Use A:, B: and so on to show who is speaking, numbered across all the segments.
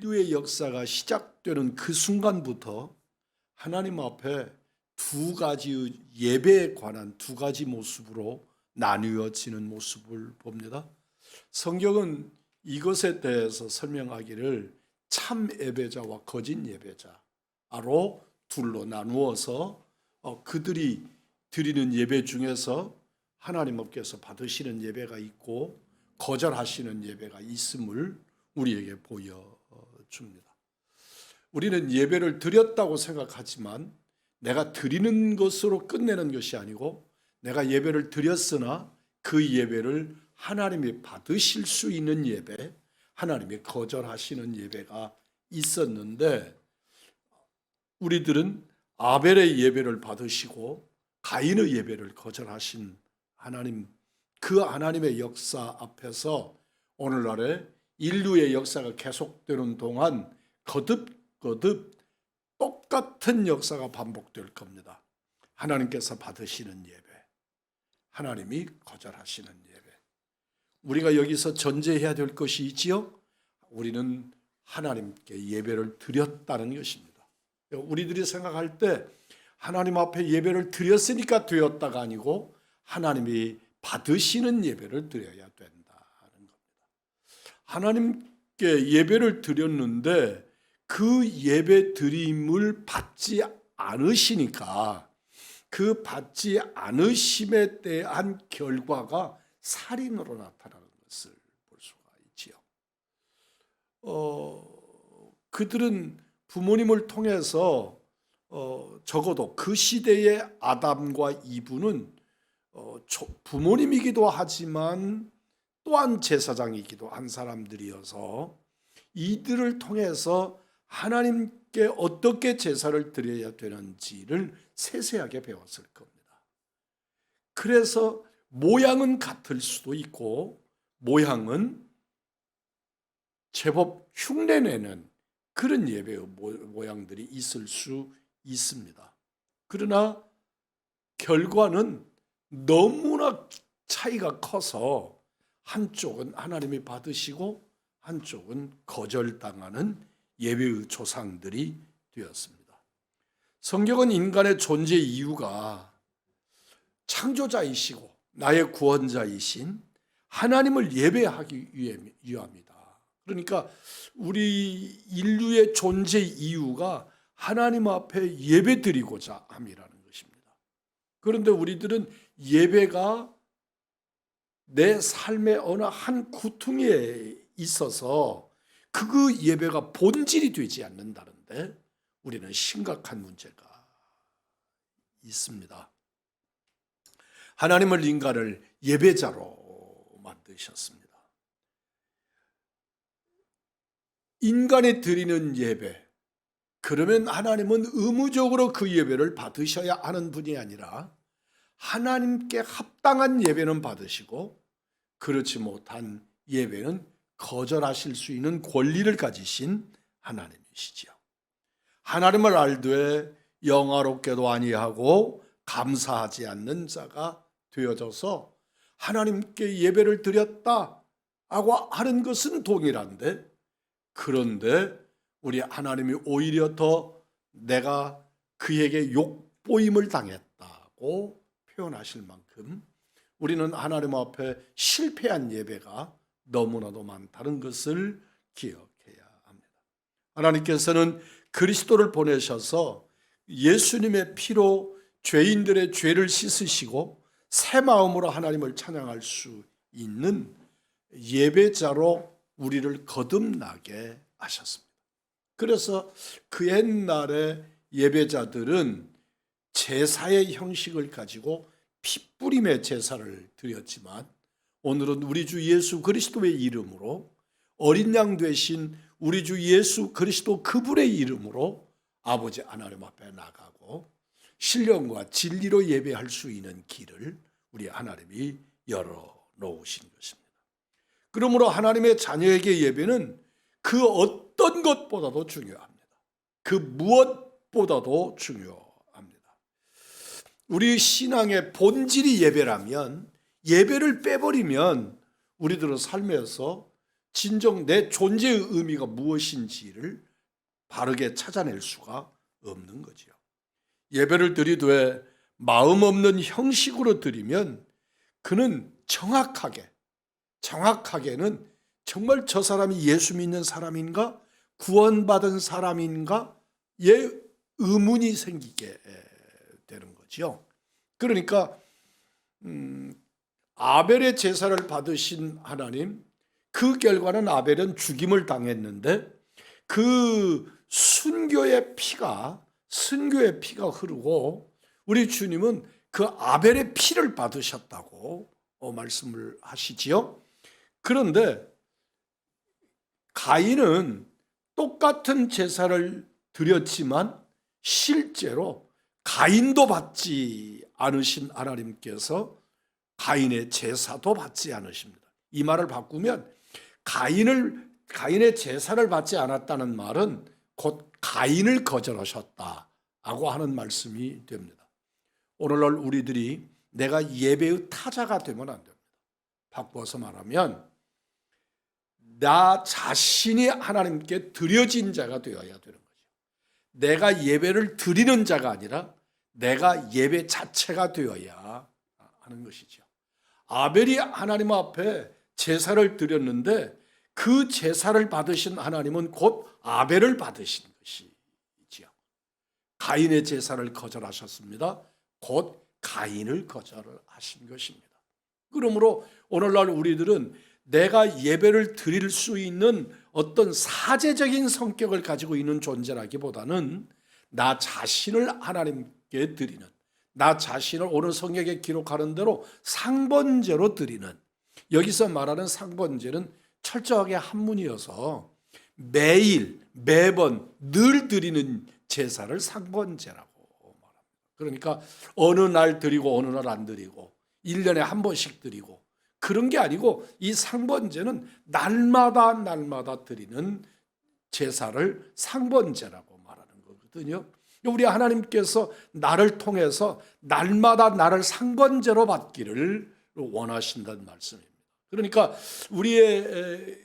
A: 인류의 역사가 시작되는 그 순간부터 하나님 앞에 두 가지의 예배에 관한 두 가지 모습으로 나뉘어지는 모습을 봅니다. 성경은 이것에 대해서 설명하기를 참 예배자와 거짓 예배자로 둘로 나누어서 그들이 드리는 예배 중에서 하나님 앞에서 받으시는 예배가 있고 거절하시는 예배가 있음을 우리에게 보여줍니다. 우리는 예배를 드렸다고 생각하지만 내가 드리는 것으로 끝내는 것이 아니고 내가 예배를 드렸으나 그 예배를 하나님이 받으실 수 있는 예배, 하나님이 거절하시는 예배가 있었는데 우리들은 아벨의 예배를 받으시고 가인의 예배를 거절하신 하나님, 그 하나님의 역사 앞에서 오늘날의 인류의 역사가 계속되는 동안 거듭거듭 똑같은 역사가 반복될 겁니다. 하나님께서 받으시는 예배, 하나님이 거절하시는 예배. 우리가 여기서 전제해야 될 것이 있지요. 우리는 하나님께 예배를 드렸다는 것입니다. 우리들이 생각할 때 하나님 앞에 예배를 드렸으니까 되었다가 아니고 하나님이 받으시는 예배를 드려야 된다는 겁니다. 하나님께 예배를 드렸는데 그 예배 드림을 받지 않으시니까 그 받지 않으심에 대한 결과가 살인으로 나타나는 것을 볼 수가 있지요. 그들은 부모님을 통해서 적어도 그 시대의 아담과 이브는 부모님이기도 하지만 또한 제사장이기도 한 사람들이어서 이들을 통해서 하나님께 어떻게 제사를 드려야 되는지를 세세하게 배웠을 겁니다. 그래서 모양은 같을 수도 있고 모양은 제법 흉내내는 그런 예배의 모양들이 있을 수 있습니다. 그러나 결과는 너무나 차이가 커서 한쪽은 하나님이 받으시고 한쪽은 거절당하는 예배의 조상들이 되었습니다. 성경은 인간의 존재 이유가 창조자이시고 나의 구원자이신 하나님을 예배하기 위함이다. 그러니까 우리 인류의 존재 이유가 하나님 앞에 예배드리고자 함이라는 것입니다. 그런데 우리들은 예배가 내 삶의 어느 한 구퉁이에 있어서 그 예배가 본질이 되지 않는다는데 우리는 심각한 문제가 있습니다. 하나님은 인간을 예배자로 만드셨습니다. 인간이 드리는 예배, 그러면 하나님은 의무적으로 그 예배를 받으셔야 하는 분이 아니라 하나님께 합당한 예배는 받으시고 그렇지 못한 예배는 거절하실 수 있는 권리를 가지신 하나님이시지요. 하나님을 알되 영화롭게도 아니하고 감사하지 않는 자가 되어져서 하나님께 예배를 드렸다고 하는 것은 동일한데 그런데 우리 하나님이 오히려 더 내가 그에게 욕보임을 당했다고 표현하실 만큼 우리는 하나님 앞에 실패한 예배가 너무나도 많다는 것을 기억해야 합니다. 하나님께서는 그리스도를 보내셔서 예수님의 피로 죄인들의 죄를 씻으시고 새 마음으로 하나님을 찬양할 수 있는 예배자로 우리를 거듭나게 하셨습니다. 그래서 그 옛날의 예배자들은 제사의 형식을 가지고 피뿌림의 제사를 드렸지만 오늘은 우리 주 예수 그리스도의 이름으로 어린 양 되신 우리 주 예수 그리스도 그분의 이름으로 아버지 하나님 앞에 나가고 신령과 진리로 예배할 수 있는 길을 우리 하나님이 열어놓으신 것입니다. 그러므로 하나님의 자녀에게 예배는 그 어떤 것보다도 중요합니다. 그 무엇보다도 중요합니다. 우리 신앙의 본질이 예배라면 예배를 빼버리면 우리들의 삶에서 진정 내 존재의 의미가 무엇인지를 바르게 찾아낼 수가 없는 거지요. 예배를 드리되 마음 없는 형식으로 드리면 그는 정확하게는 정말 저 사람이 예수 믿는 사람인가? 구원받은 사람인가? 예, 의문이 생기게 되는 거죠. 그러니까 아벨의 제사를 받으신 하나님, 그 결과는 아벨은 죽임을 당했는데 그 순교의 피가 흐르고 우리 주님은 그 아벨의 피를 받으셨다고 말씀을 하시지요. 그런데 가인은 똑같은 제사를 드렸지만 실제로 가인도 받지 않으신 하나님께서 가인의 제사도 받지 않으십니다. 이 말을 바꾸면 가인의 제사를 받지 않았다는 말은 곧 가인을 거절하셨다고 하는 말씀이 됩니다. 오늘날 우리들이 내가 예배의 타자가 되면 안 됩니다. 바꿔서 말하면 나 자신이 하나님께 드려진 자가 되어야 되는 거죠. 내가 예배를 드리는 자가 아니라 내가 예배 자체가 되어야 하는 것이죠. 아벨이 하나님 앞에 제사를 드렸는데 그 제사를 받으신 하나님은 곧 아벨을 받으신 것이지요. 가인의 제사를 거절하셨습니다. 곧 가인을 거절하신 것입니다. 그러므로 오늘날 우리들은 내가 예배를 드릴 수 있는 어떤 사제적인 성격을 가지고 있는 존재라기보다는 나 자신을 하나님께 드리는, 나 자신을 오늘 성경에 기록하는 대로 상번제로 드리는, 여기서 말하는 상번제는 철저하게 한문이어서 매번 늘 드리는 제사를 상번제라고 말합니다. 그러니까 어느 날 드리고 어느 날 안 드리고 1년에 한 번씩 드리고 그런 게 아니고 이 상번제는 날마다 드리는 제사를 상번제라고 말하는 거거든요. 우리 하나님께서 나를 통해서 날마다 나를 상번제로 받기를 원하신다는 말씀입니다. 그러니까 우리의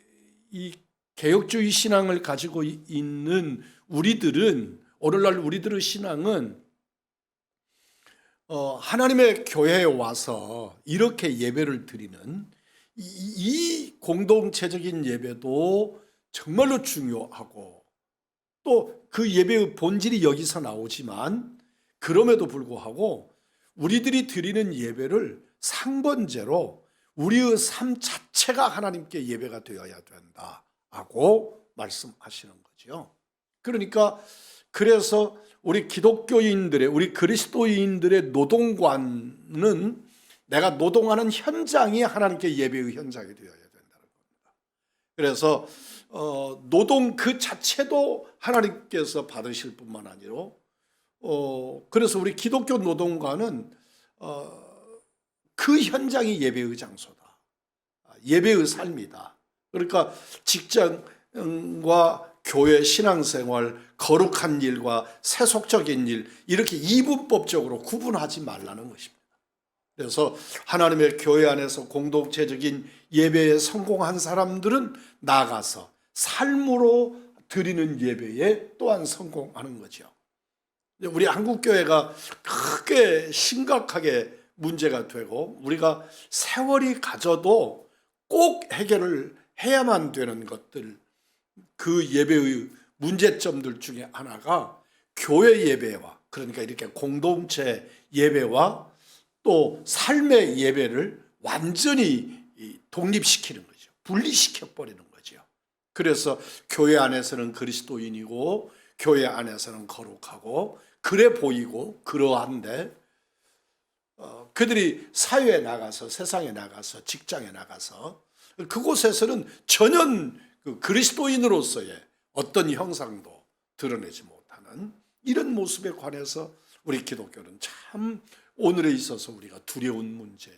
A: 이 개혁주의 신앙을 가지고 있는 우리들은, 오늘날 우리들의 신앙은 하나님의 교회에 와서 이렇게 예배를 드리는 이 공동체적인 예배도 정말로 중요하고 또 그 예배의 본질이 여기서 나오지만 그럼에도 불구하고 우리들이 드리는 예배를 상번제로 우리의 삶 자체가 하나님께 예배가 되어야 된다고 말씀하시는 거죠. 그러니까 그래서 우리 기독교인들의, 우리 그리스도인들의 노동관은 내가 노동하는 현장이 하나님께 예배의 현장이 되어야 된다는 겁니다. 그래서 노동 그 자체도 하나님께서 받으실 뿐만 아니라 그래서 우리 기독교 노동관은 그 현장이 예배의 장소다, 예배의 삶이다. 그러니까 직장과 교회, 신앙생활, 거룩한 일과 세속적인 일, 이렇게 이분법적으로 구분하지 말라는 것입니다. 그래서 하나님의 교회 안에서 공동체적인 예배에 성공한 사람들은 나아가서 삶으로 드리는 예배에 또한 성공하는 거죠. 우리 한국교회가 크게 심각하게 문제가 되고 우리가 세월이 가져도 꼭 해결을 해야만 되는 것들, 그 예배의 문제점들 중에 하나가 교회 예배와, 그러니까 이렇게 공동체 예배와 또 삶의 예배를 완전히 독립시키는 거죠. 분리시켜버리는 거죠. 그래서 교회 안에서는 그리스도인이고 교회 안에서는 거룩하고 그래 보이고 그러한데 그들이 사회에 나가서, 세상에 나가서, 직장에 나가서 그곳에서는 전혀 그리스도인으로서의 어떤 형상도 드러내지 못하는 이런 모습에 관해서 우리 기독교는 참 오늘에 있어서 우리가 두려운 문제인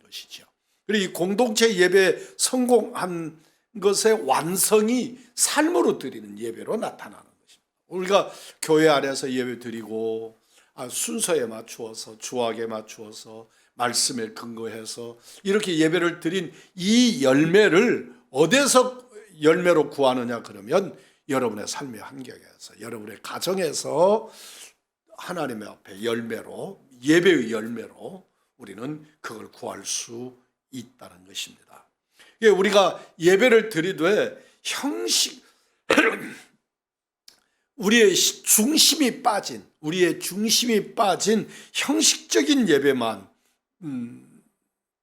A: 것이죠. 그리고 이 공동체 예배 성공한 것의 완성이 삶으로 드리는 예배로 나타나는 것입니다. 우리가 교회 안에서 예배 드리고 순서에 맞추어서, 주학에 맞추어서, 말씀에 근거해서 이렇게 예배를 드린 이 열매를 어디서 열매로 구하느냐 그러면 여러분의 삶의 환경에서, 여러분의 가정에서 하나님의 앞에 열매로, 예배의 열매로 우리는 그걸 구할 수 있다는 것입니다. 우리가 예배를 드리되 형식, 우리의 중심이 빠진 형식적인 예배만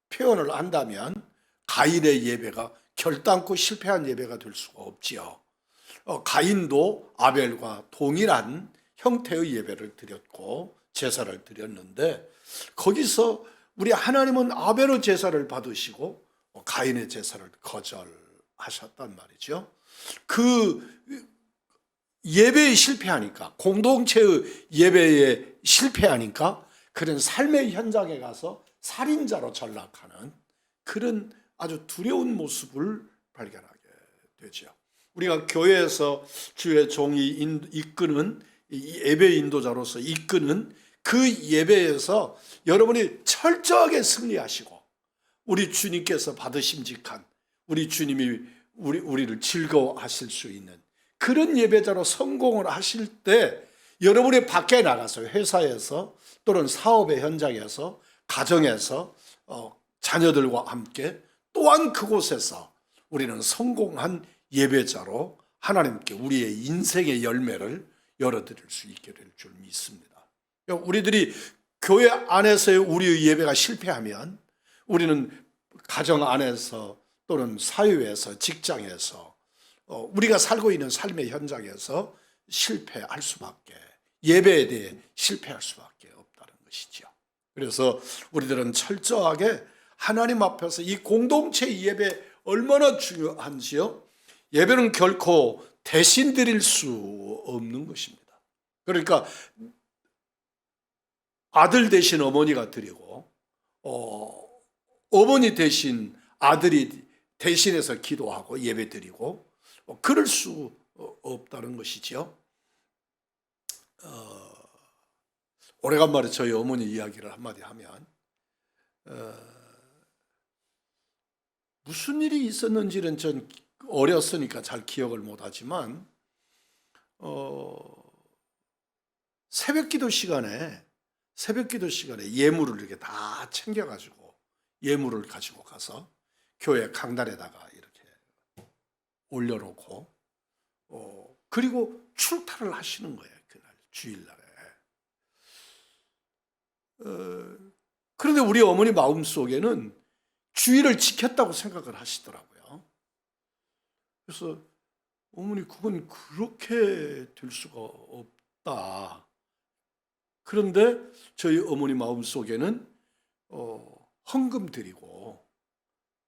A: 표현을 한다면 가인의 예배가 결단코 실패한 예배가 될 수가 없지요. 가인도 아벨과 동일한 형태의 예배를 드렸고 제사를 드렸는데, 거기서 우리 하나님은 아벨의 제사를 받으시고 가인의 제사를 거절하셨단 말이죠. 그 예배에 실패하니까, 공동체의 예배에 실패하니까 그런 삶의 현장에 가서 살인자로 전락하는 그런 아주 두려운 모습을 발견하게 되죠. 우리가 교회에서 주의 종이 이끄는 예배 인도자로서 이끄는 그 예배에서 여러분이 철저하게 승리하시고 우리 주님께서 받으심직한 우리 주님이 우리를 즐거워하실 수 있는 그런 예배자로 성공을 하실 때, 여러분이 밖에 나가서 회사에서 또는 사업의 현장에서 가정에서 자녀들과 함께 또한 그곳에서 우리는 성공한 예배자로 하나님께 우리의 인생의 열매를 열어드릴 수 있게 될 줄 믿습니다. 우리들이 교회 안에서의 우리의 예배가 실패하면 우리는 가정 안에서 또는 사회에서, 직장에서, 우리가 살고 있는 삶의 현장에서 실패할 수밖에, 예배에 대해 실패할 수밖에 없다는 것이죠. 그래서 우리들은 철저하게 하나님 앞에서 이 공동체 예배 얼마나 중요한지요. 예배는 결코 대신 드릴 수 없는 것입니다. 그러니까 아들 대신 어머니가 드리고 어머니 대신 아들이 대신해서 기도하고 예배 드리고 그럴 수 없다는 것이죠. 오래간만에 저희 어머니 이야기를 한마디 하면 무슨 일이 있었는지는 전 어렸으니까 잘 기억을 못하지만 새벽기도 시간에 예물을 이렇게 다 챙겨가지고 예물을 가지고 가서 교회 강단에다가 이렇게 올려놓고 그리고 출타를 하시는 거예요. 그날 주일날에. 그런데 우리 어머니 마음속에는 주일을 지켰다고 생각을 하시더라고요. 그래서 어머니 그건 그렇게 될 수가 없다. 그런데 저희 어머니 마음속에는 헌금 드리고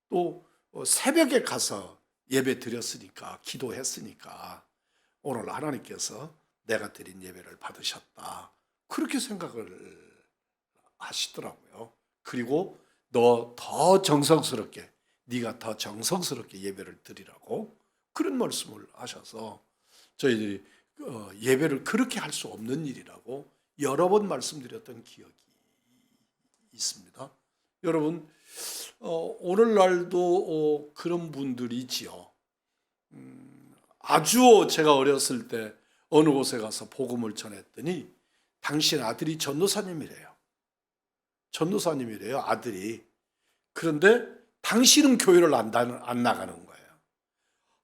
A: 또 새벽에 가서 예배 드렸으니까, 기도했으니까 오늘 하나님께서 내가 드린 예배를 받으셨다. 그렇게 생각을 하시더라고요. 그리고 너 더 정성스럽게, 네가 더 정성스럽게 예배를 드리라고 그런 말씀을 하셔서 저희들이 예배를 그렇게 할 수 없는 일이라고 여러 번 말씀드렸던 기억이 있습니다. 여러분, 오늘날도 그런 분들이 있지요. 아주 제가 어렸을 때 어느 곳에 가서 복음을 전했더니 당신 아들이 전도사님이래요. 아들이. 그런데 당신은 교회를 안 나가는 거예요.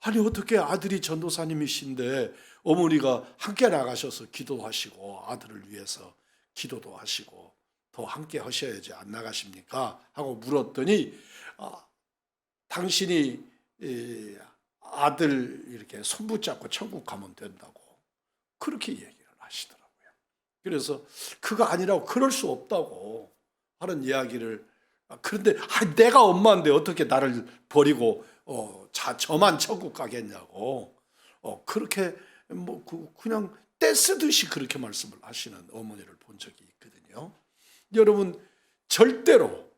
A: 아니 어떻게 아들이 전도사님이신데 어머니가 함께 나가셔서 기도하시고 아들을 위해서 기도도 하시고 더 함께 하셔야지 안 나가십니까? 하고 물었더니 당신이 아들 이렇게 손붙잡고 천국 가면 된다고 그렇게 얘기를 하시더라고요. 그래서 그거 아니라고, 그럴 수 없다고 하는 이야기를, 그런데 내가 엄마인데 어떻게 나를 버리고 저만 천국 가겠냐고 그렇게 그냥 떼쓰듯이 그렇게 말씀을 하시는 어머니를 본 적이 있거든요. 여러분, 절대로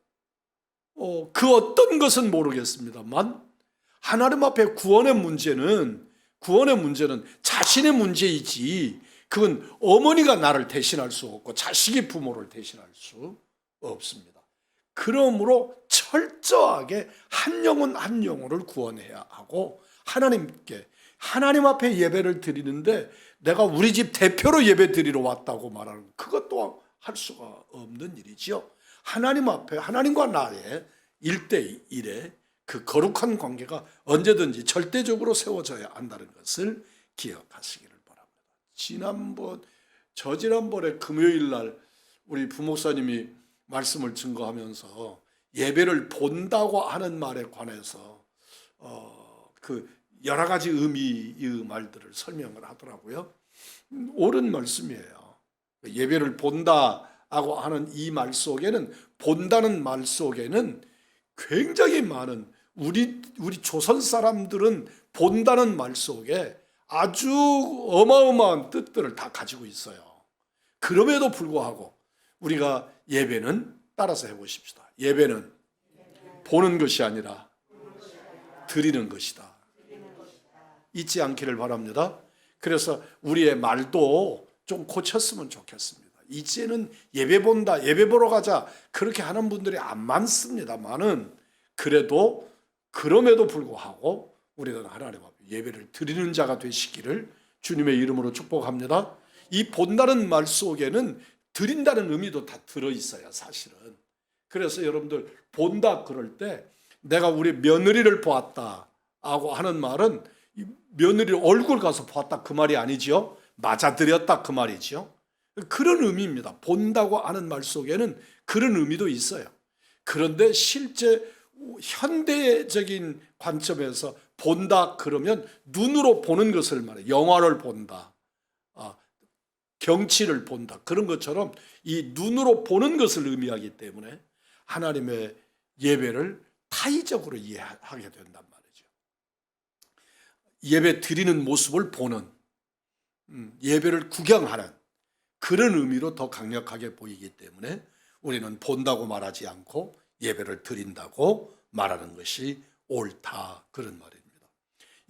A: 그 어떤 것은 모르겠습니다만 하나님 앞에 구원의 문제는 자신의 문제이지 그건 어머니가 나를 대신할 수 없고 자식이 부모를 대신할 수 없습니다. 그러므로 철저하게 한 영혼 한 영혼을 구원해야 하고 하나님 앞에 예배를 드리는데 내가 우리 집 대표로 예배 드리러 왔다고 말하는 그것 또한 할 수가 없는 일이지요. 하나님 앞에 하나님과 나의 1대1의 그 거룩한 관계가 언제든지 절대적으로 세워져야 한다는 것을 기억하시기를 바랍니다. 저지난번에 금요일 날 우리 부목사님이 말씀을 증거하면서 예배를 본다고 하는 말에 관해서 그 여러 가지 의미의 말들을 설명을 하더라고요. 옳은 말씀이에요. 예배를 본다고 하는 이 말 속에는, 본다는 말 속에는 굉장히 많은 우리 조선 사람들은 본다는 말 속에 아주 어마어마한 뜻들을 다 가지고 있어요. 그럼에도 불구하고 우리가 예배는 따라서 해보십시다. 예배는 보는 것이 아니라 드리는 것이다. 잊지 않기를 바랍니다. 그래서 우리의 말도 좀 고쳤으면 좋겠습니다. 이제는 예배 본다, 예배 보러 가자 그렇게 하는 분들이 안 많습니다만은 그래도 그럼에도 불구하고 우리는 하나님 앞에 예배를 드리는 자가 되시기를 주님의 이름으로 축복합니다. 이 본다는 말 속에는 드린다는 의미도 다 들어있어요, 사실은. 그래서 여러분들 본다 그럴 때 내가 우리 며느리를 보았다고 하는 말은 며느리 얼굴 가서 보았다 그 말이 아니지요. 맞아들였다 그 말이지요. 그런 의미입니다. 본다고 하는 말 속에는 그런 의미도 있어요. 그런데 실제 현대적인 관점에서 본다 그러면 눈으로 보는 것을 말해요. 영화를 본다, 경치를 본다 그런 것처럼 이 눈으로 보는 것을 의미하기 때문에 하나님의 예배를 타의적으로 이해하게 된단 말이죠. 예배 드리는 모습을 보는, 예배를 구경하는 그런 의미로 더 강력하게 보이기 때문에 우리는 본다고 말하지 않고 예배를 드린다고 말하는 것이 옳다 그런 말입니다.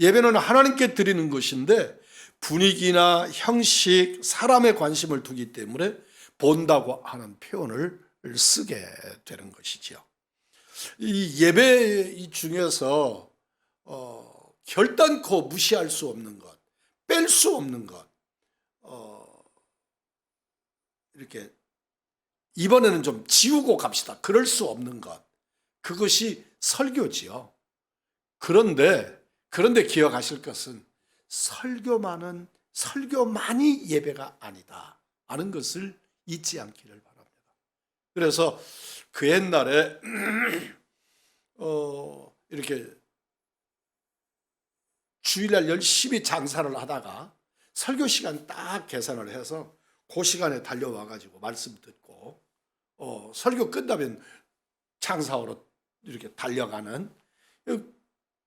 A: 예배는 하나님께 드리는 것인데 분위기나 형식, 사람의 관심을 두기 때문에 본다고 하는 표현을 쓰게 되는 것이죠. 이 예배 중에서 결단코 무시할 수 없는 것, 뺄 수 없는 것, 이렇게 이번에는 좀 지우고 갑시다. 그럴 수 없는 것, 그것이 설교지요. 그런데 기억하실 것은 설교만이 예배가 아니다 하는 것을 잊지 않기를 바랍니다. 그래서 그 옛날에 이렇게 주일날 열심히 장사를 하다가 설교 시간 딱 계산을 해서 그 시간에 달려와가지고 말씀 듣고 설교 끝나면 장사하러 이렇게 달려가는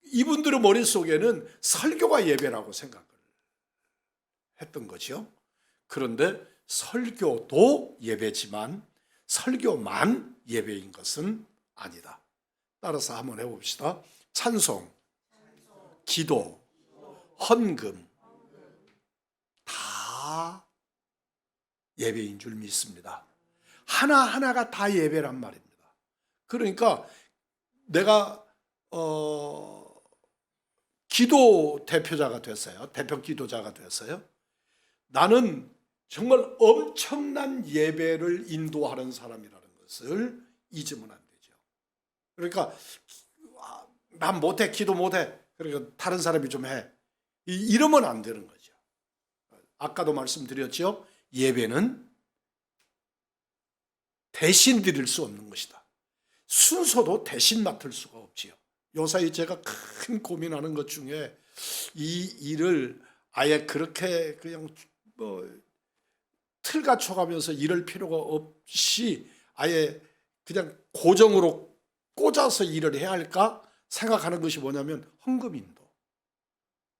A: 이분들의 머릿속에는 설교가 예배라고 생각을 했던 거죠. 그런데 설교도 예배지만 설교만 예배인 것은 아니다. 따라서 한번 해봅시다. 찬송, 기도, 헌금 다 예배인 줄 믿습니다. 하나하나가 다 예배란 말입니다. 그러니까 내가 기도 대표자가 됐어요. 대표 기도자가 됐어요. 나는 정말 엄청난 예배를 인도하는 사람이라는 것을 잊으면 안 되죠. 그러니까 난 못해, 기도 못해. 그러니까 다른 사람이 좀 해. 이러면 안 되는 거죠. 아까도 말씀드렸죠. 예배는 대신 드릴 수 없는 것이다. 순서도 대신 맡을 수가 없지요. 요사이 제가 큰 고민하는 것 중에 이 일을 아예 그렇게 그냥 틀 갖춰가면서 이럴 필요가 없이 아예 그냥 고정으로 꽂아서 일을 해야 할까 생각하는 것이 뭐냐면 헌금인도.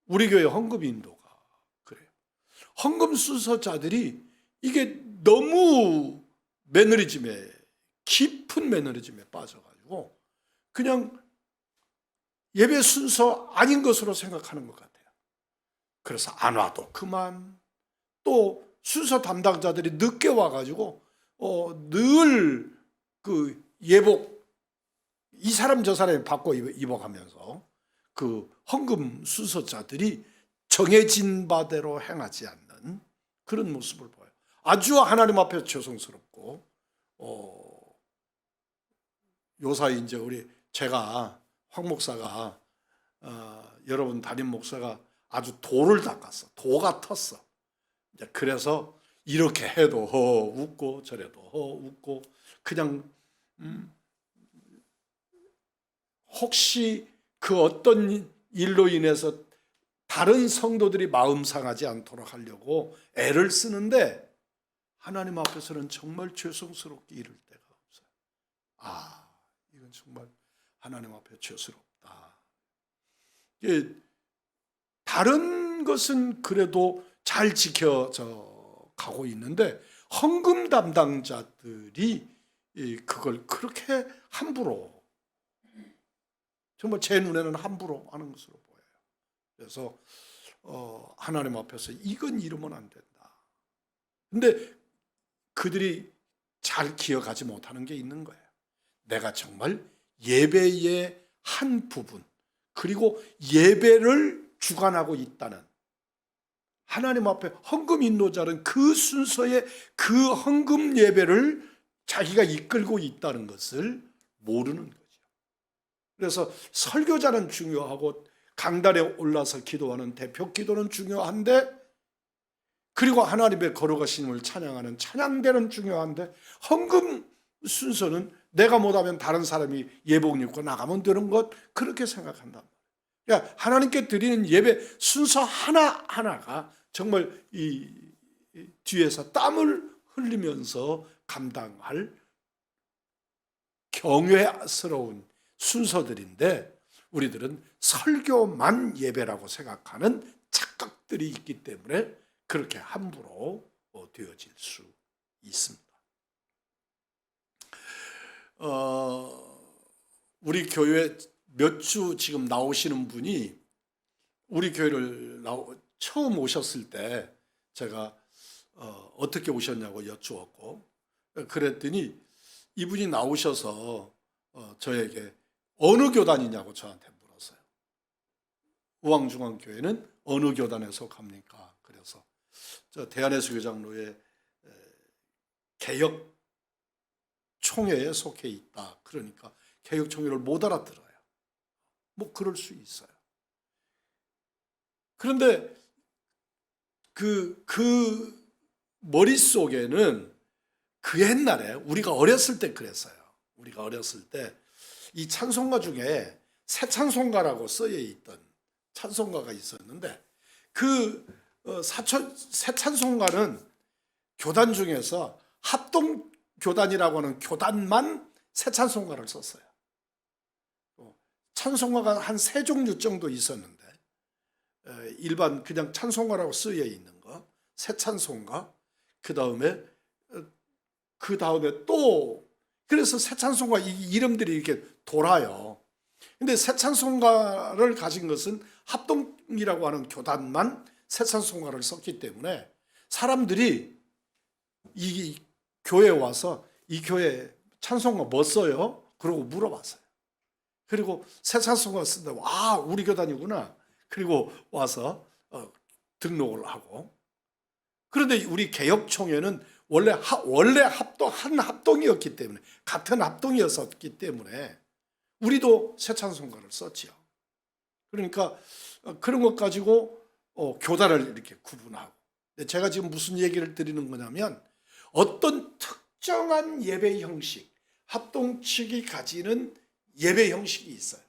A: 우리 교회 헌금인도가 그래요. 헌금 순서자들이 이게 너무 깊은 매너리즘에 빠져가지고 그냥 예배 순서 아닌 것으로 생각하는 것 같아요. 그래서 안 와도 그만, 또 순서 담당자들이 늦게 와가지고 늘 그 예복 이 사람 저 사람이 바꿔 입어가면서 그 헌금 순서자들이 정해진 바대로 행하지 않는 그런 모습을 보여요. 아주 하나님 앞에 죄송스럽고, 요사이 이제 제가 황 목사가 여러분 담임 목사가 아주 도를 닦았어. 도가 텄어. 그래서 이렇게 해도 웃고 저래도 웃고 그냥 혹시 그 어떤 일로 인해서 다른 성도들이 마음 상하지 않도록 하려고 애를 쓰는데 하나님 앞에서는 정말 죄송스럽게 이럴 때가 없어요. 이건 정말 하나님 앞에 죄스럽다. 다른 것은 그래도 잘 지켜져 가고 있는데 헌금 담당자들이 그걸 그렇게 함부로, 정말 제 눈에는 함부로 하는 것으로 보여요. 그래서 하나님 앞에서 이건 이러면 안 된다. 근데 그들이 잘 기억하지 못하는 게 있는 거예요. 내가 정말 예배의 한 부분, 그리고 예배를 주관하고 있다는, 하나님 앞에 헌금 인도자는 그 순서에 그 헌금 예배를 자기가 이끌고 있다는 것을 모르는 거죠. 그래서 설교자는 중요하고 강단에 올라서 기도하는 대표 기도는 중요한데, 그리고 하나님의 거룩하심을 찬양하는 찬양대는 중요한데, 헌금 순서는 내가 못하면 다른 사람이 예복 입고 나가면 되는 것, 그렇게 생각한단 말이에요. 그러니까 하나님께 드리는 예배 순서 하나하나가 정말 이 뒤에서 땀을 흘리면서 감당할 경외스러운 순서들인데, 우리들은 설교만 예배라고 생각하는 착각들이 있기 때문에 그렇게 함부로 되어질 수 있습니다. 우리 교회 몇 주 지금 나오시는 분이 우리 교회를 처음 오셨을 때 제가 어떻게 오셨냐고 여쭈었고, 그랬더니 이분이 나오셔서 저에게 어느 교단이냐고 저한테 물었어요. 우왕중앙교회는 어느 교단에 속합니까? 그래서 저 대한예수교장로의 개혁 총회에 속해 있다. 그러니까 개혁 총회를 못 알아들어요. 뭐 그럴 수 있어요. 그런데 그 머릿속에는 그 옛날에 우리가 어렸을 때 그랬어요. 우리가 어렸을 때 이 찬송가 중에 새 찬송가라고 쓰여 있던 찬송가가 있었는데, 그 새 찬송가는 교단 중에서 합동 교단이라고 하는 교단만 새 찬송가를 썼어요. 찬송가가 한 3종류 정도 있었는데, 일반 그냥 찬송가라고 쓰여 있는 거, 새 찬송가, 그 다음에 또, 그래서 새 찬송가 이름들이 이렇게 돌아요. 근데 새 찬송가를 가진 것은 합동이라고 하는 교단만 새 찬송가를 썼기 때문에 사람들이 이 교회에 와서 이 교회 찬송가 뭐 써요? 그러고 물어봤어요. 그리고 새 찬송가 쓴다. 우리 교단이구나. 그리고 와서 등록을 하고. 그런데 우리 개혁총회는 원래 한 합동이었기 때문에, 같은 합동이었기 때문에 우리도 새 찬송가를 썼지요. 그러니까 그런 것 가지고 교단을 이렇게 구분하고. 제가 지금 무슨 얘기를 드리는 거냐면, 어떤 특정한 예배 형식, 합동 측이 가지는 예배 형식이 있어요.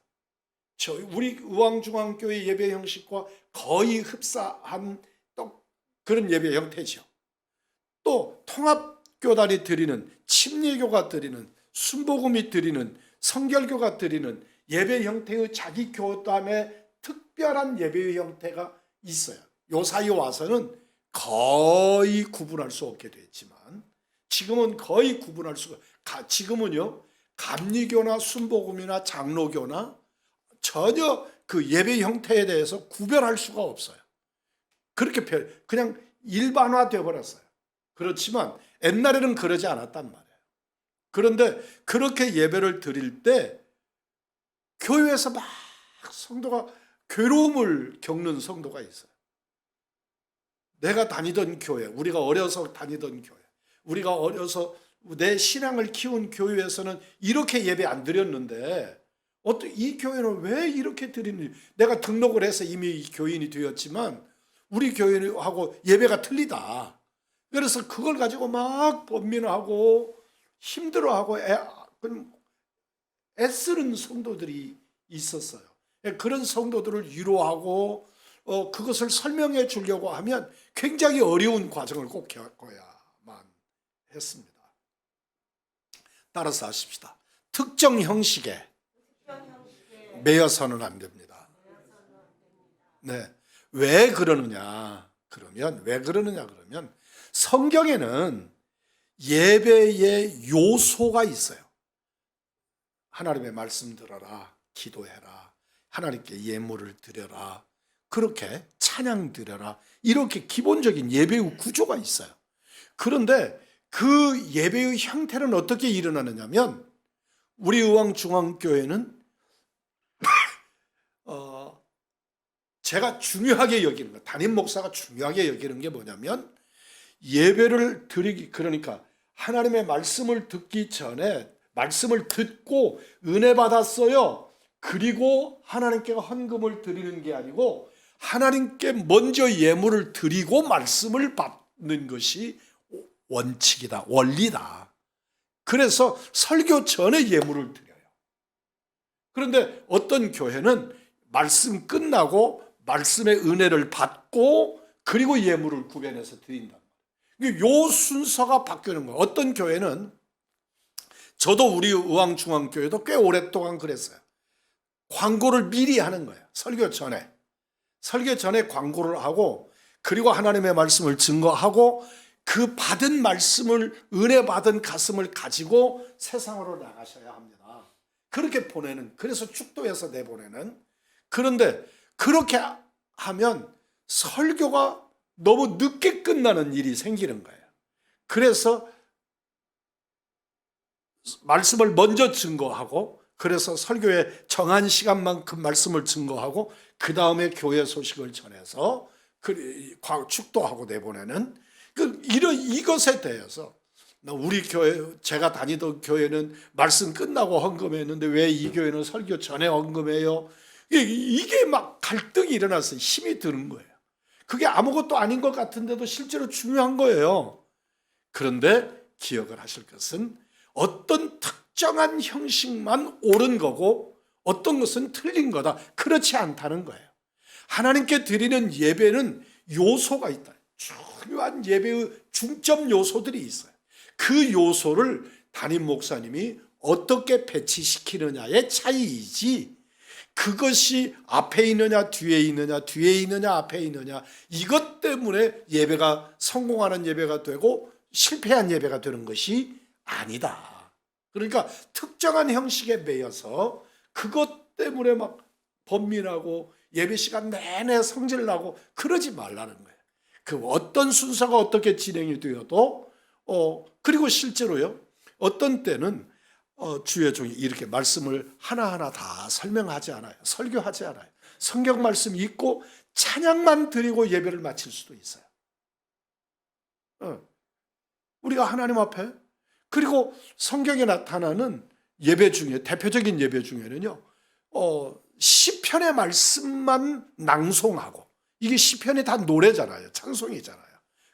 A: 우리 의왕중앙교회 예배 형식과 거의 흡사한 또 그런 예배 형태죠. 또 통합교단이 드리는, 침례교가 드리는, 순복음이 드리는, 성결교가 드리는 예배 형태의 자기 교단의 특별한 예배 형태가 있어요. 요 사이 와서는 거의 구분할 수 없게 됐지만, 지금은 거의 구분할 수가, 지금은요 감리교나 순복음이나 장로교나 전혀 그 예배 형태에 대해서 구별할 수가 없어요. 그렇게 그냥 일반화되어 버렸어요. 그렇지만 옛날에는 그러지 않았단 말이에요. 그런데 그렇게 예배를 드릴 때 교회에서 막 성도가 괴로움을 겪는 성도가 있어요. 내가 다니던 교회, 우리가 어려서 다니던 교회, 우리가 어려서 내 신앙을 키운 교회에서는 이렇게 예배 안 드렸는데 이 교회는 왜 이렇게 드리는지, 내가 등록을 해서 이미 교인이 되었지만 우리 교회하고 예배가 틀리다. 그래서 그걸 가지고 막 번민하고 힘들어하고 애쓰는 성도들이 있었어요. 그런 성도들을 위로하고 그것을 설명해 주려고 하면 굉장히 어려운 과정을 꼭 겪어야만 했습니다. 따라서 하십시다. 특정 형식에 매여서는 안 됩니다. 네. 왜 그러느냐 그러면 성경에는 예배의 요소가 있어요. 하나님의 말씀 들어라, 기도해라, 하나님께 예물을 드려라, 그렇게 찬양 드려라, 이렇게 기본적인 예배의 구조가 있어요. 그런데 그 예배의 형태는 어떻게 일어나느냐면 우리 의왕중앙교회는 제가 중요하게 여기는 거, 담임 목사가 중요하게 여기는 게 뭐냐면 예배를 드리기, 그러니까 하나님의 말씀을 듣기 전에 말씀을 듣고 은혜 받았어요. 그리고 하나님께 헌금을 드리는 게 아니고 하나님께 먼저 예물을 드리고 말씀을 받는 것이 원칙이다, 원리다. 그래서 설교 전에 예물을 드려요. 그런데 어떤 교회는 말씀 끝나고 말씀의 은혜를 받고 그리고 예물을 구별해서 드린다. 요 순서가 바뀌는 거예요. 어떤 교회는, 저도 우리 의왕중앙교회도 꽤 오랫동안 그랬어요. 광고를 미리 하는 거예요. 설교 전에 광고를 하고 그리고 하나님의 말씀을 증거하고 그 받은 말씀을, 은혜 받은 가슴을 가지고 세상으로 나가셔야 합니다. 그렇게 보내는, 그래서 축도해서 내보내는. 그런데 그렇게 하면 설교가 너무 늦게 끝나는 일이 생기는 거예요. 그래서 말씀을 먼저 증거하고, 그래서 설교에 정한 시간만큼 말씀을 증거하고 그 다음에 교회 소식을 전해서 축도하고 내보내는 이것에 대해서 우리 교회, 제가 다니던 교회는 말씀 끝나고 헌금했는데 왜 이 교회는 설교 전에 헌금해요? 이게 막 갈등이 일어나서 힘이 드는 거예요. 그게 아무것도 아닌 것 같은데도 실제로 중요한 거예요. 그런데 기억을 하실 것은 어떤 특정한 형식만 옳은 거고 어떤 것은 틀린 거다, 그렇지 않다는 거예요. 하나님께 드리는 예배는 요소가 있다. 중요한 예배의 중점 요소들이 있어요. 그 요소를 담임 목사님이 어떻게 배치시키느냐의 차이이지, 그것이 앞에 있느냐 뒤에 있느냐, 뒤에 있느냐 앞에 있느냐, 이것 때문에 예배가 성공하는 예배가 되고 실패한 예배가 되는 것이 아니다. 그러니까 특정한 형식에 매여서 그것 때문에 막 번민하고 예배 시간 내내 성질나고 그러지 말라는 거예요. 그 어떤 순서가 어떻게 진행이 되어도 그리고 실제로요, 어떤 때는 주의 종이 이렇게 말씀을 하나하나 다 설명하지 않아요. 설교하지 않아요. 성경 말씀 읽고 찬양만 드리고 예배를 마칠 수도 있어요. 우리가 하나님 앞에, 그리고 성경에 나타나는 예배 중에 대표적인 예배 중에는요, 시편의 말씀만 낭송하고, 이게 시편이 다 노래잖아요. 찬송이잖아요.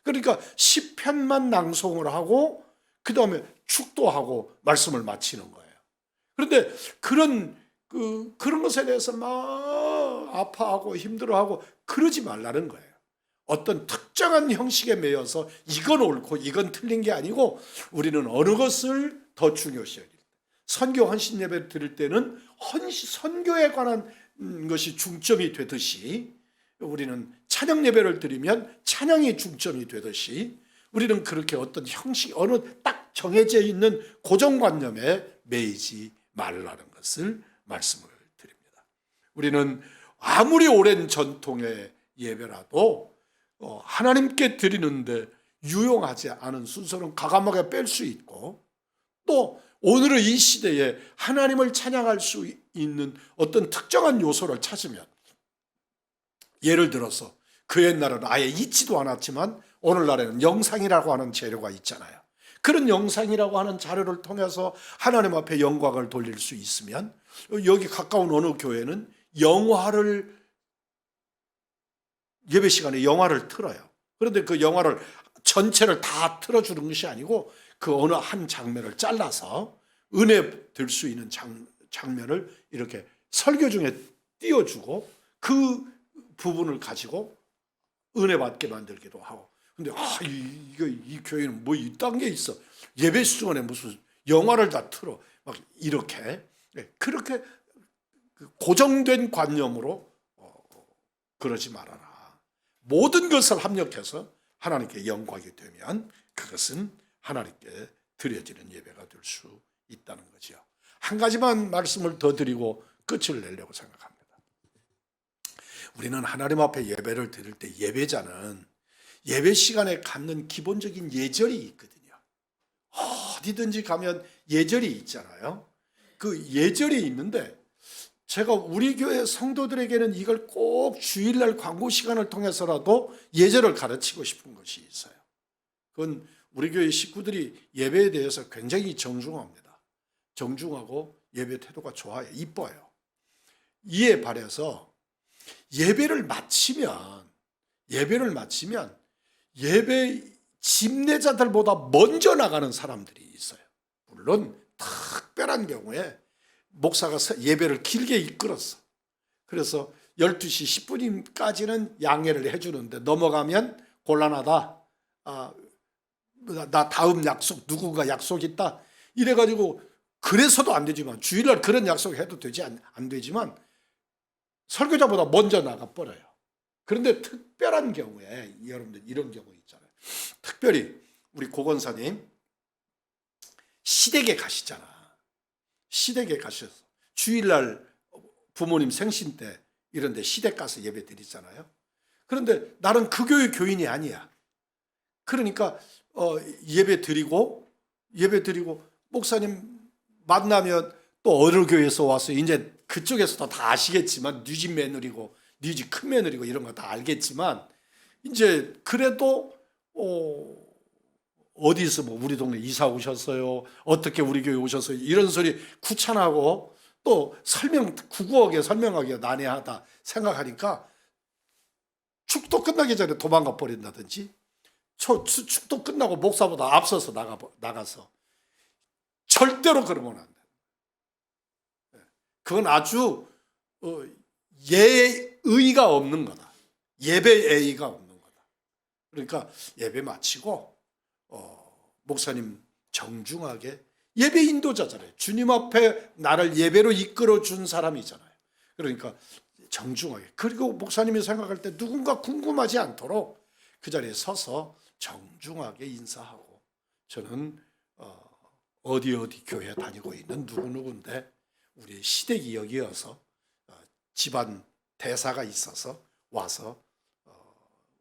A: 그러니까 시편만 낭송을 하고 그 다음에 축도하고 말씀을 마치는 거예요. 그런데 그런 것에 대해서 막 아파하고 힘들어하고 그러지 말라는 거예요. 어떤 특정한 형식에 매여서 이건 옳고 이건 틀린 게 아니고 우리는 어느 것을 더 중요시 여길 때, 선교 헌신 예배를 드릴 때는 선교에 관한 것이 중점이 되듯이, 우리는 찬양 예배를 드리면 찬양이 중점이 되듯이 우리는 그렇게 어떤 형식, 어느 딱 정해져 있는 고정관념에 매이지 말라는 것을 말씀을 드립니다. 우리는 아무리 오랜 전통의 예배라도 하나님께 드리는데 유용하지 않은 순서는 가감하게 뺄 수 있고, 또 오늘의 이 시대에 하나님을 찬양할 수 있는 어떤 특정한 요소를 찾으면, 예를 들어서 그 옛날에는 아예 있지도 않았지만 오늘날에는 영상이라고 하는 재료가 있잖아요. 그런 영상이라고 하는 자료를 통해서 하나님 앞에 영광을 돌릴 수 있으면, 여기 가까운 어느 교회는 영화를, 예배 시간에 영화를 틀어요. 그런데 그 영화를 전체를 다 틀어주는 것이 아니고 그 어느 한 장면을 잘라서 은혜 될 수 있는 장면을 이렇게 설교 중에 띄워주고 그 부분을 가지고 은혜 받게 만들기도 하고. 근데 이 교회는 뭐 이딴 게 있어, 예배 시간에 무슨 영화를 다 틀어, 막 이렇게, 그렇게 고정된 관념으로 그러지 말아라. 모든 것을 합력해서 하나님께 영광이 되면 그것은 하나님께 드려지는 예배가 될 수 있다는 거죠. 한 가지만 말씀을 더 드리고 끝을 내려고 생각합니다. 우리는 하나님 앞에 예배를 드릴 때 예배자는 예배 시간에 갖는 기본적인 예절이 있거든요. 어디든지 가면 예절이 있잖아요. 그 예절이 있는데 제가 우리 교회 성도들에게는 이걸 꼭 주일날 광고 시간을 통해서라도 예절을 가르치고 싶은 것이 있어요. 그건 우리 교회 식구들이 예배에 대해서 굉장히 정중합니다. 정중하고 예배 태도가 좋아요. 이뻐요. 이에 반해서 예배를 마치면 예배 집례자들보다 먼저 나가는 사람들이 있어요. 물론 특별한 경우에 목사가 예배를 길게 이끌었어. 그래서 12시 10분까지는 양해를 해주는데 넘어가면 곤란하다. 나 다음 약속, 누군가 약속 있다. 이래가지고 그래서도 안 되지만, 주일날 그런 약속 해도 되지 안 되지만 설교자보다 먼저 나가버려요. 그런데 특별한 경우에, 여러분들 이런 경우 있잖아요. 특별히 우리 고건사님 시댁에 가시잖아. 시댁에 가셔서 주일날 부모님 생신 때 이런 데 시댁 가서 예배 드리잖아요. 그런데 나는 그 교회 교인이 아니야. 그러니까 예배 드리고 목사님 만나면 또 어느 교회에서 와서, 이제 그쪽에서도 다 아시겠지만 네 집 며느리고 네 집 큰 며느리고 이런 거 다 알겠지만, 이제 그래도 어디서 뭐 우리 동네 이사 오셨어요, 어떻게 우리 교회 오셨어요, 이런 소리 구찬하고 또 구구하게 설명하기가 난해하다 생각하니까 축도 끝나기 전에 도망가 버린다든지, 축도 끝나고 목사보다 앞서서 나가서, 절대로 그러면 안 돼. 그건 아주 예의가 없는 거다. 예배의의가 없는 거다. 그러니까 예배 마치고 목사님 정중하게, 예배 인도자잖아요. 주님 앞에 나를 예배로 이끌어 준 사람이잖아요. 그러니까 정중하게, 그리고 목사님이 생각할 때 누군가 궁금하지 않도록 그 자리에 서서 정중하게 인사하고, 저는 어디 교회 다니고 있는 누구누구인데 우리 시댁이 여기여서 집안 대사가 있어서 와서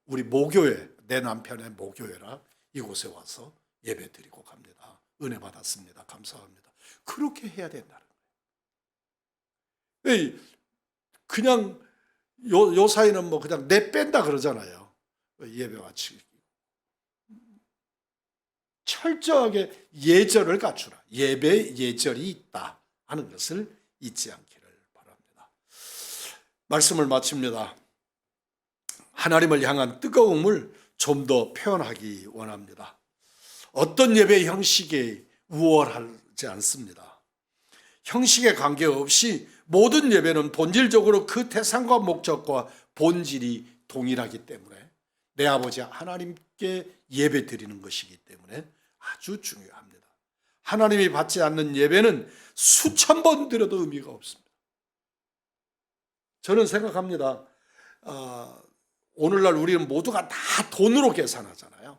A: 우리 모교회, 내 남편의 모교회라 이곳에 와서 예배 드리고 갑니다. 은혜 받았습니다. 감사합니다. 그렇게 해야 된다는 거예요. 그냥 요 사이는 뭐 그냥 내뺀다 그러잖아요. 예배 마치기. 철저하게 예절을 갖추라. 예배 예절이 있다 하는 것을 잊지 않기를 바랍니다. 말씀을 마칩니다. 하나님을 향한 뜨거움을 좀 더 표현하기 원합니다. 어떤 예배 형식에 우월하지 않습니다. 형식에 관계없이 모든 예배는 본질적으로 그 대상과 목적과 본질이 동일하기 때문에, 내 아버지 하나님께 예배 드리는 것이기 때문에 아주 중요합니다. 하나님이 받지 않는 예배는 수천 번 드려도 의미가 없습니다. 저는 생각합니다. 오늘날 우리는 모두가 다 돈으로 계산하잖아요.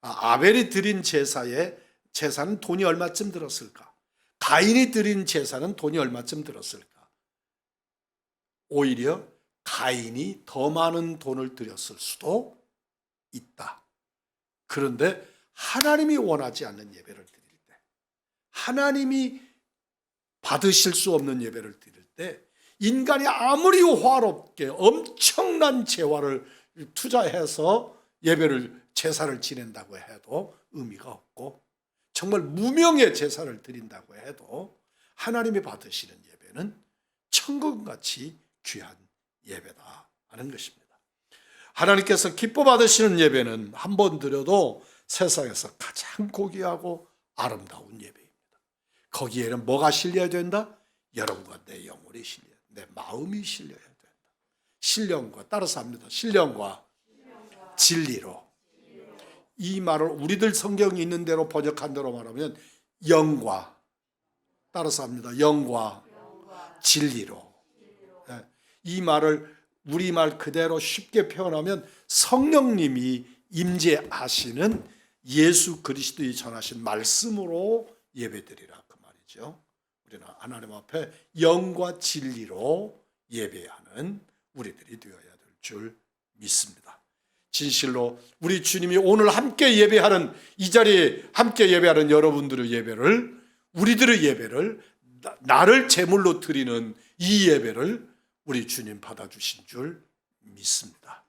A: 아벨이 드린 제사는 돈이 얼마쯤 들었을까? 가인이 드린 제사는 돈이 얼마쯤 들었을까? 오히려 가인이 더 많은 돈을 드렸을 수도 있다. 그런데 하나님이 원하지 않는 예배를 드릴 때, 하나님이 받으실 수 없는 예배를 드릴 예배인데 인간이 아무리 화롭게 엄청난 재화를 투자해서 예배를 제사를 지낸다고 해도 의미가 없고 정말 무명의 제사를 드린다고 해도 하나님이 받으시는 예배는 천국같이 귀한 예배다 하는 것입니다. 하나님께서 기뻐 받으시는 예배는 한 번 드려도 세상에서 가장 고귀하고 아름다운 예배입니다. 거기에는 뭐가 실려야 된다? 여러분과 내 영혼이 실려야 된다. 내 마음이 실려야 된다. 신령과 따라서 합니다. 신령과 진리로. 이 말을 우리들 성경이 있는 대로 번역한 대로 말하면 영과 따라서 합니다. 영과 진리로. 이 말을 우리말 그대로 쉽게 표현하면 성령님이 임재하시는 예수 그리스도의 전하신 말씀으로 예배드리라 그 말이죠. 우리는 하나님 앞에 영과 진리로 예배하는 우리들이 되어야 될 줄 믿습니다. 진실로 우리 주님이 오늘 함께 예배하는 이 자리에 함께 예배하는 여러분들의 예배를 우리들의 예배를 나를 제물로 드리는 이 예배를 우리 주님 받아주신 줄 믿습니다.